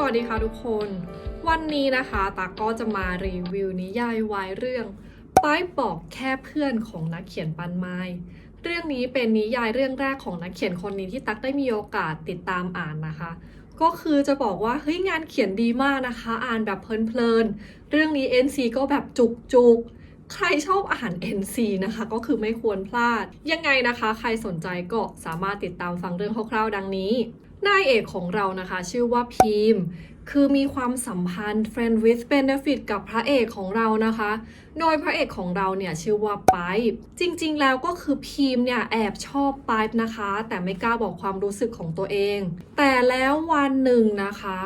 วัสดีค่ะทุกคนวันนี้นะคะตาก็จะมารีวิวนิยายวายเรื่องป้ายบอกแค่เพื่อนของนักเขียนปันไม้เรื่องนี้เป็นนิยายเรื่องแรกของนักเขียนคนนี้ที่ตักได้มีโอกาสติดตามอ่านนะคะก็คือจะบอกว่าเฮ้ยงานเขียนดีมากนะคะอ่านแบบเพลินๆเรื่องนี้ NC ก็แบบจุกๆใครชอบอ่าน NC นะคะก็คือไม่ควรพลาดยังไงนะคะใครสนใจก็สามารถติดตามฟังเรื่องคร่าวๆดังนี้นายเอกของเรานะคะชื่อว่าพีมคือมีความสัมพันธ์ friend with benefit กับพระเอกของเรานะคะโดยพระเอกของเราเนี่ยชื่อว่าไปป์จริงๆแล้วก็คือพีมเนี่ยแอบชอบไปป์นะคะแต่ไม่กล้าบอกความรู้สึกของตัวเองแต่แล้ววันหนึ่งนะคะ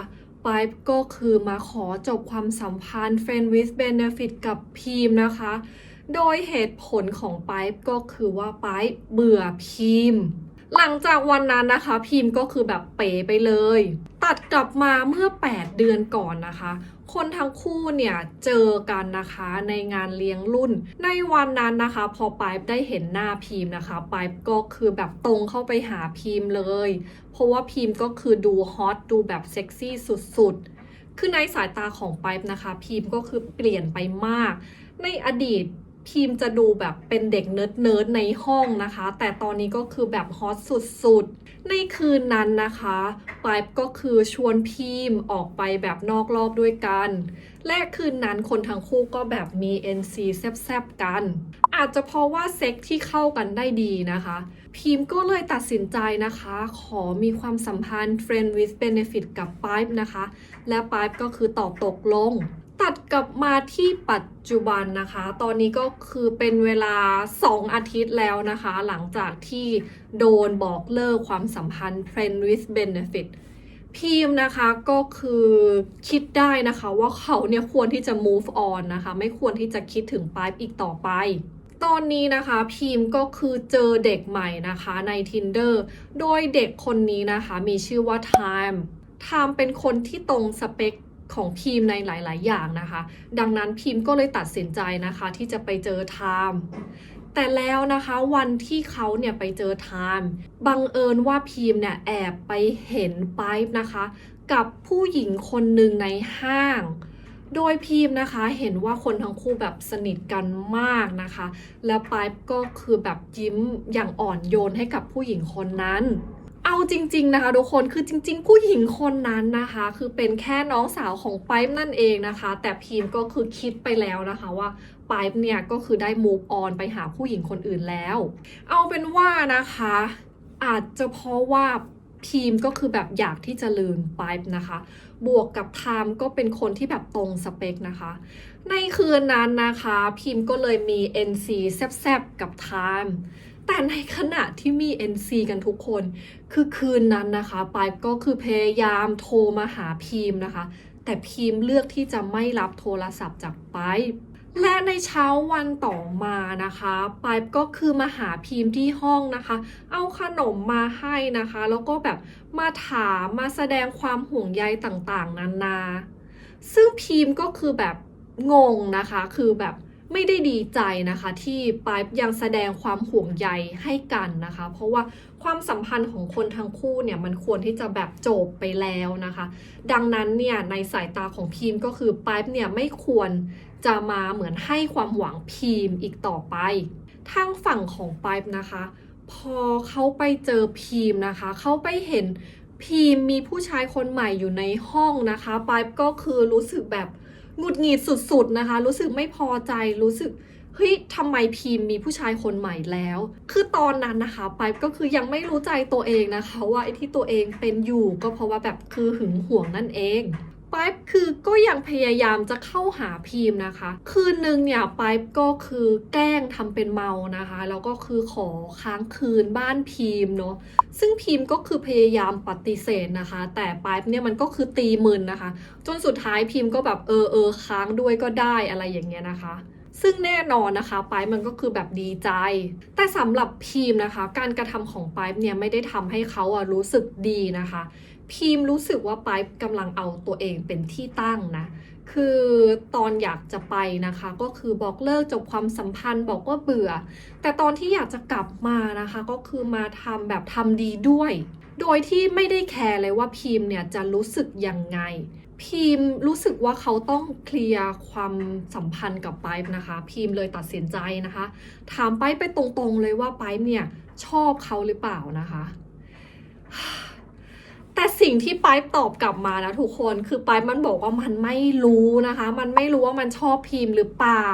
ไปป์ก็คือมาขอจบความสัมพันธ์ friend with benefit กับพีมนะคะโดยเหตุผลของไปป์ก็คือว่าไปป์เบื่อพีมหลังจากวันนั้นนะคะพิมพ์ก็คือแบบเป๋ไปเลยตัดกลับมาเมื่อ8 เดือนก่อนนะคะคนทั้งคู่เนี่ยเจอกันนะคะในงานเลี้ยงรุ่นในวันนั้นนะคะพอไปป์ได้เห็นหน้าพิมพ์นะคะไปป์ก็คือแบบตรงเข้าไปหาพิมพ์เลยเพราะว่าพิมพ์ก็คือดูฮอตดูแบบเซ็กซี่สุดๆคือในสายตาของไปป์นะคะพิมพ์ก็คือเปลี่ยนไปมากในอดีตพิมพ์จะดูแบบเป็นเด็กเนิร์ดในห้องนะคะแต่ตอนนี้ก็คือแบบฮอตสุดๆในคืนนั้นนะคะไปป์ก็คือชวนพิมพ์ออกไปแบบนอกรอบด้วยกันและคืนนั้นคนทั้งคู่ก็แบบมี NC แซบๆกันอาจจะเพราะว่าเซ็กที่เข้ากันได้ดีนะคะพิมพ์ก็เลยตัดสินใจนะคะขอมีความสัมพันธ์ friend with benefit กับไปป์นะคะและไปป์ก็คือตอบตกลงตัดกลับมาที่ปัจจุบันนะคะตอนนี้ก็คือเป็นเวลา2 อาทิตย์แล้วนะคะหลังจากที่โดนบอกเลิกความสัมพันธ์ friend with benefit พิมพ์นะคะก็คือคิดได้นะคะว่าเขาเนี่ยควรที่จะ move on นะคะไม่ควรที่จะคิดถึงไปอีกต่อไปตอนนี้นะคะพิมพ์ก็คือเจอเด็กใหม่นะคะใน Tinder โดยเด็กคนนี้นะคะมีชื่อว่า Time เป็นคนที่ตรงสเปคของพิมพ์ในหลายๆอย่างนะคะดังนั้นพิมพ์ก็เลยตัดสินใจนะคะที่จะไปเจอไทม์แต่แล้วนะคะวันที่เขาเนี่ยไปเจอไทม์บังเอิญว่าพิมพ์เนี่ยแอบไปเห็นไปป์นะคะกับผู้หญิงคนหนึ่งในห้างโดยพิมพ์นะคะเห็นว่าคนทั้งคู่แบบสนิทกันมากนะคะแล้วไปป์ก็คือแบบยิ้มอย่างอ่อนโยนให้กับผู้หญิงคนนั้นเอาจริงๆนะคะทุกคนคือจริงๆผู้หญิงคนนั้นนะคะคือเป็นแค่น้องสาวของไปป์นั่นเองนะคะแต่พิมพ์ก็คือคิดไปแล้วนะคะว่าไปป์เนี่ยก็คือได้ move on ไปหาผู้หญิงคนอื่นแล้วเอาเป็นว่านะคะอาจจะเพราะว่าพิมพ์ก็คือแบบอยากที่จะลืมไปป์นะคะบวกกับไทม์ก็เป็นคนที่แบบตรงสเปคนะคะในคืนนั้นนะคะพิมพ์ก็เลยมี NC แซบๆกับไทม์แต่ในขณะที่มี NC กันทุกคนคือคืนนั้นนะคะไปป์ก็คือพยายามโทรมาหาพิมพ์นะคะแต่พิมพ์เลือกที่จะไม่รับโทรศัพท์จากไปป์และในเช้าวันต่อมานะคะไปป์ก็คือมาหาพิมพ์ที่ห้องนะคะเอาขนมมาให้นะคะแล้วก็แบบมาถามมาแสดงความห่วงใยต่างๆนานาซึ่งพิมพ์ก็คือแบบงงนะคะคือแบบไม่ได้ดีใจนะคะที่ไปป์ยังแสดงความห่วงใยให้กันนะคะเพราะว่าความสัมพันธ์ของคนทั้งคู่เนี่ยมันควรที่จะแบบจบไปแล้วนะคะดังนั้นเนี่ยในสายตาของพิมพ์ก็คือไปป์เนี่ยไม่ควรจะมาเหมือนให้ความหวังพิมพ์อีกต่อไปทางฝั่งของไปป์นะคะพอเขาไปเจอพิมพ์นะคะเขาไปเห็นพิมพ์มีผู้ชายคนใหม่อยู่ในห้องนะคะไปป์ก็คือรู้สึกแบบหงุดหงิดสุดๆนะคะรู้สึกไม่พอใจรู้สึกเฮ้ยทำไมพิมพ์มีผู้ชายคนใหม่แล้วคือตอนนั้นนะคะไปก็คือยังไม่รู้ใจตัวเองนะคะว่าไอ้ที่ตัวเองเป็นอยู่ก็เพราะว่าแบบคือหึงหวงนั่นเองไปคือก็ยังพยายามจะเข้าหาพิมพ์นะคะคืนนึงเนี่ยไปก็คือแกล้งทำเป็นเมานะคะแล้วก็คือขอค้างคืนบ้านพิมพ์เนาะซึ่งพิมพ์ก็คือพยายามปฏิเสธนะคะแต่ไปเนี่ยมันก็คือตีมึนนะคะจนสุดท้ายพิมพ์ก็แบบค้างด้วยก็ได้อะไรอย่างเงี้ยนะคะซึ่งแน่นอนนะคะไปมันก็คือแบบดีใจแต่สำหรับพิมพ์นะคะการกระทำของไปเนี่ยไม่ได้ทำให้เขารู้สึกดีนะคะพิมพ์รู้สึกว่าไปกำลังเอาตัวเองเป็นที่ตั้งนะคือตอนอยากจะไปนะคะก็คือบอกเลิกจบความสัมพันธ์บอกว่าเบื่อแต่ตอนที่อยากจะกลับมานะคะก็คือมาทำแบบทำดีด้วย โดยที่ไม่ได้แคร์เลยว่าพิมพ์เนี่ยจะรู้สึกยังไงพิมพ์รู้สึกว่าเขาต้องเคลียร์ความสัมพันธ์กับไปป์นะคะพิมพ์เลยตัดสินใจนะคะถามไปป์ไปตรงๆเลยว่าไปป์เนี่ยชอบเขาหรือเปล่านะคะแต่สิ่งที่ไปป์ตอบกลับมานะทุกคนคือไปป์มันบอกว่ามันไม่รู้นะคะมันไม่รู้ว่ามันชอบพิมพ์หรือเปล่า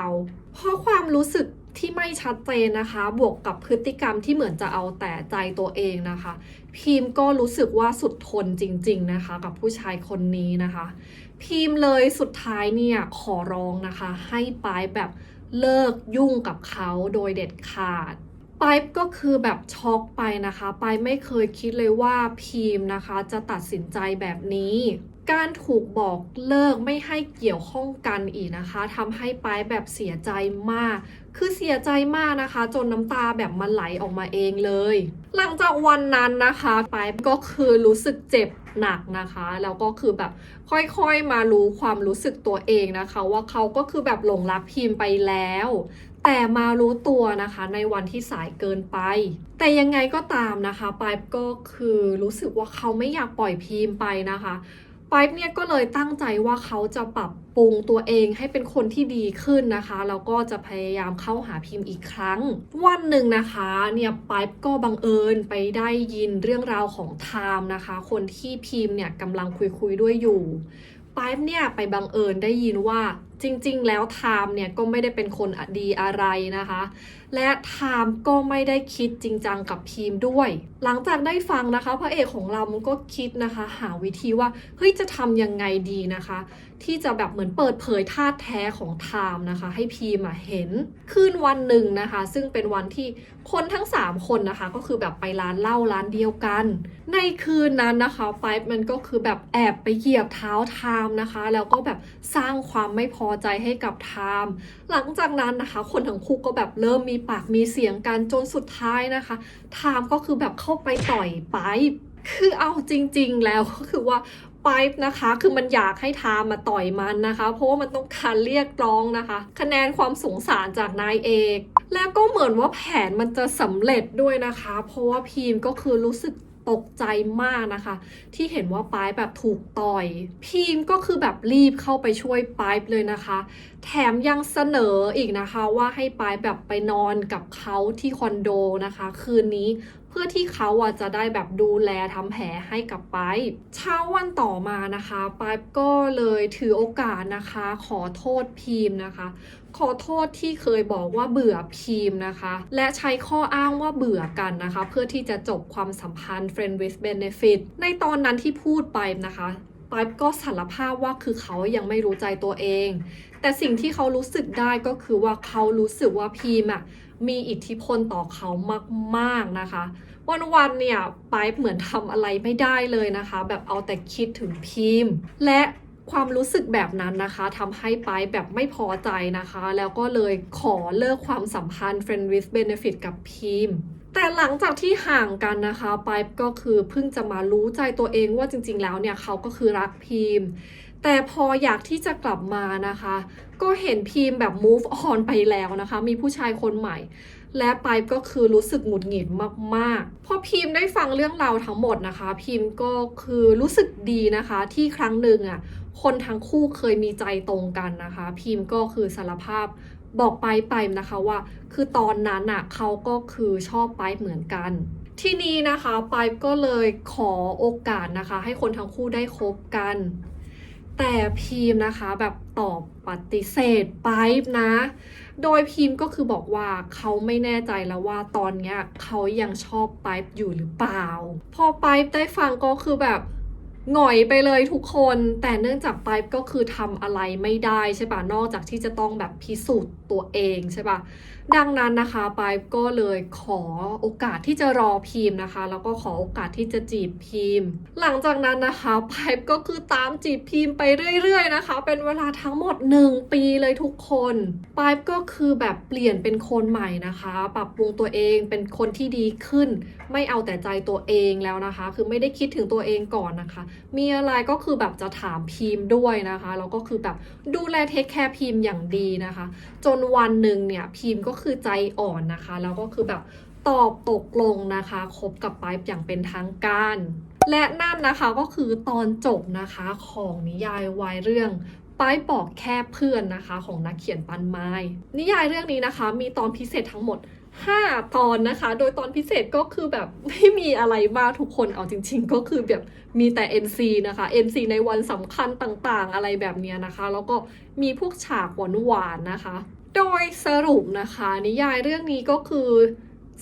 เพราะความรู้สึกที่ไม่ชัดเจนนะคะบวกกับพฤติกรรมที่เหมือนจะเอาแต่ใจตัวเองนะคะพิมพ์ก็รู้สึกว่าสุดทนจริงๆนะคะกับผู้ชายคนนี้นะคะพิมพ์เลยสุดท้ายเนี่ยขอร้องนะคะให้ไปป์แบบเลิกยุ่งกับเขาโดยเด็ดขาดไปป์ก็คือแบบช็อกไปนะคะไปป์ไม่เคยคิดเลยว่าพิมพ์นะคะจะตัดสินใจแบบนี้การถูกบอกเลิกไม่ให้เกี่ยวข้องกันอีกนะคะทำให้ไปป์แบบเสียใจมากคือเสียใจมากนะคะจนน้ำตาแบบมันไหลออกมาเองเลยหลังจากวันนั้นนะคะไปป์ก็คือรู้สึกเจ็บหนักนะคะแล้วก็คือแบบค่อยๆมารู้ความรู้สึกตัวเองนะคะว่าเขาก็คือแบบหลงรักพิมพ์ไปแล้วแต่มารู้ตัวนะคะในวันที่สายเกินไปแต่ยังไงก็ตามนะคะไปป์ก็คือรู้สึกว่าเขาไม่อยากปล่อยพิมพ์ไปนะคะไปป์เนี่ยก็เลยตั้งใจว่าเขาจะปรับปรุงตัวเองให้เป็นคนที่ดีขึ้นนะคะแล้วก็จะพยายามเข้าหาพิมพ์อีกครั้งวันหนึ่งนะคะเนี่ยไปป์ก็บังเอิญไปได้ยินเรื่องราวของไทม์นะคะคนที่พิมพ์เนี่ยกำลังคุยด้วยอยู่ไปป์เนี่ยไปบังเอิญได้ยินว่าจริงๆแล้วไทม์เนี่ยก็ไม่ได้เป็นคนดีอะไรนะคะและไทม์ก็ไม่ได้คิดจริงจังกับพิมพ์ด้วยหลังจากได้ฟังนะคะพระเอกของเรามันก็คิดนะคะหาวิธีว่าเฮ้ยจะทำยังไงดีนะคะที่จะแบบเหมือนเปิดเผยท่าแท้ของไทม์นะคะให้พิมพ์เห็นคืนวันหนึ่งนะคะซึ่งเป็นวันที่คนทั้ง3คนนะคะก็คือแบบไปร้านเหล้าร้านเดียวกันในคืนนั้นนะคะไปมันก็คือแบบแอบไปเหยียบเท้าไทม์นะคะแล้วก็แบบสร้างความไม่พอใจให้กับไทม์หลังจากนั้นนะคะคนทั้งคู่ก็แบบเริ่มมีปากมีเสียงกันจนสุดท้ายนะคะไทม์ก็คือแบบเข้าไปต่อยไปคือเอาจริงๆแล้วก็คือว่าไปนะคะคือมันอยากให้ไทม์มาต่อยมันนะคะเพราะว่ามันต้องการเรียกร้องนะคะคะแนนความสงสารจากนายเอกแล้วก็เหมือนว่าแผนมันจะสำเร็จด้วยนะคะเพราะว่าพีมก็คือรู้สึกตกใจมากนะคะที่เห็นว่าปายแบบถูกต่อยพีมก็คือแบบรีบเข้าไปช่วยปายเลยนะคะแถมยังเสนออีกนะคะว่าให้ปายแบบไปนอนกับเขาที่คอนโดนะคะคืนนี้เพื่อที่เขาจะได้แบบดูแลทำแผลให้กับปายเช้าวันต่อมานะคะปายก็เลยถือโอกาสนะคะขอโทษพีมนะคะขอโทษที่เคยบอกว่าเบื่อพีมนะคะและใช้ข้ออ้างว่าเบื่อกันนะคะเพื่อที่จะจบความสัมพันธ์ friend with benefit ในตอนนั้นที่พูดไปนะคะปายก็สารภาพว่าคือเขายังไม่รู้ใจตัวเองแต่สิ่งที่เขารู้สึกได้ก็คือว่าเขารู้สึกว่าพีมมีอิทธิพลต่อเขามากๆนะคะวันๆเนี่ยปายเหมือนทำอะไรไม่ได้เลยนะคะแบบเอาแต่คิดถึงพีมและความรู้สึกแบบนั้นนะคะทำให้ปายแบบไม่พอใจนะคะแล้วก็เลยขอเลิกความสัมพันธ์ friend with benefit กับพีมแต่หลังจากที่ห่างกันนะคะปายก็คือเพิ่งจะมารู้ใจตัวเองว่าจริงๆแล้วเนี่ยเขาก็คือรักพีมแต่พออยากที่จะกลับมานะคะก็เห็นพีมแบบ move on ไปแล้วนะคะมีผู้ชายคนใหม่และปายก็คือรู้สึกหงุดหงิดมากๆพอพิมพ์ได้ฟังเรื่องราวทั้งหมดนะคะพิมพ์ก็คือรู้สึกดีนะคะที่ครั้งหนึ่งคนทั้งคู่เคยมีใจตรงกันนะคะพิมพ์ก็คือสารภาพบอกไปนะคะว่าคือตอนนั้นเขาก็คือชอบไปเหมือนกันทีนี้นะคะไปก็เลยขอโอกาสนะคะให้คนทั้งคู่ได้คบกันแต่พิมพ์นะคะแบบตอบปฏิเสธไปนะโดยพิมพ์ก็คือบอกว่าเขาไม่แน่ใจแล้วว่าตอนนี้เขายังชอบไปอยู่หรือเปล่าพอไปได้ฟังก็คือแบบหงอยไปเลยทุกคนแต่เนื่องจากไปก็คือทำอะไรไม่ได้ใช่ปะนอกจากที่จะต้องแบบพิสูจน์ตัวเองใช่ปะดังนั้นนะคะไปก็เลยขอโอกาสที่จะรอพิมพ์นะคะแล้วก็ขอโอกาสที่จะจีบพิมพ์หลังจากนั้นนะคะไปก็คือตามจีบพิมพ์ไปเรื่อยๆนะคะเป็นเวลาทั้งหมด1 ปีเลยทุกคนไปก็คือแบบเปลี่ยนเป็นคนใหม่นะคะปรับปรุงตัวเองเป็นคนที่ดีขึ้นไม่เอาแต่ใจตัวเองแล้วนะคะคือไม่ได้คิดถึงตัวเองก่อนนะคะมีอะไรก็คือแบบจะถามพิมพ์ด้วยนะคะแล้วก็คือแบบดูแลเทคแคร์พิมพ์อย่างดีนะคะจนวันหนึ่งเนี่ยพิมพ์ก็คือใจอ่อนนะคะแล้วก็คือแบบ ตอบตกลงนะคะคบกับไปป์อย่างเป็นทางการ และนั่นนะคะก็คือตอนจบนะคะของนิยายวายเรื่องไปป์บอกแค่เพื่อนนะคะของนักเขียนปันไม้นิยายเรื่องนี้นะคะมีตอนพิเศษทั้งหมด5 ตอนนะคะโดยตอนพิเศษก็คือแบบไม่มีอะไรมากทุกคนเอาจริงๆก็คือแบบมีแต่ NC นะคะ NC ในวันสำคัญต่างๆอะไรแบบนี้นะคะแล้วก็มีพวกฉากหวานๆนะคะโดยสรุปนะคะนิยายเรื่องนี้ก็คือ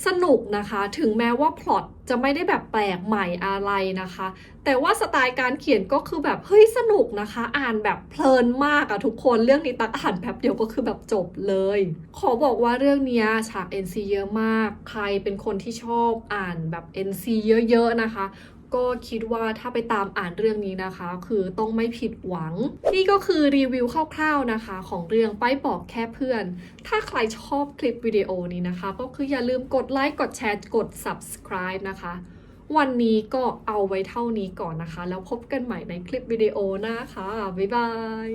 สนุกนะคะถึงแม้ว่าพล็อตจะไม่ได้แบบแปลกใหม่อะไรนะคะแต่ว่าสไตล์การเขียนก็คือแบบเฮ้ยสนุกนะคะอ่านแบบเพลินมากอะทุกคนเรื่องนี้ตักอ่านแป๊บเดียวก็คือแบบจบเลยขอบอกว่าเรื่องนี้ฉาก NC เยอะมากใครเป็นคนที่ชอบอ่านแบบ NC เยอะๆนะคะก็คิดว่าถ้าไปตามอ่านเรื่องนี้นะคะคือต้องไม่ผิดหวังนี่ก็คือรีวิวคร่าวๆนะคะของเรื่องไปบอกแค่เพื่อนถ้าใครชอบคลิปวิดีโอนี้นะคะก็คืออย่าลืมกดไลค์กดแชร์กด subscribe นะคะวันนี้ก็เอาไว้เท่านี้ก่อนนะคะแล้วพบกันใหม่ในคลิปวิดีโอหน้าค่ะบ๊ายบาย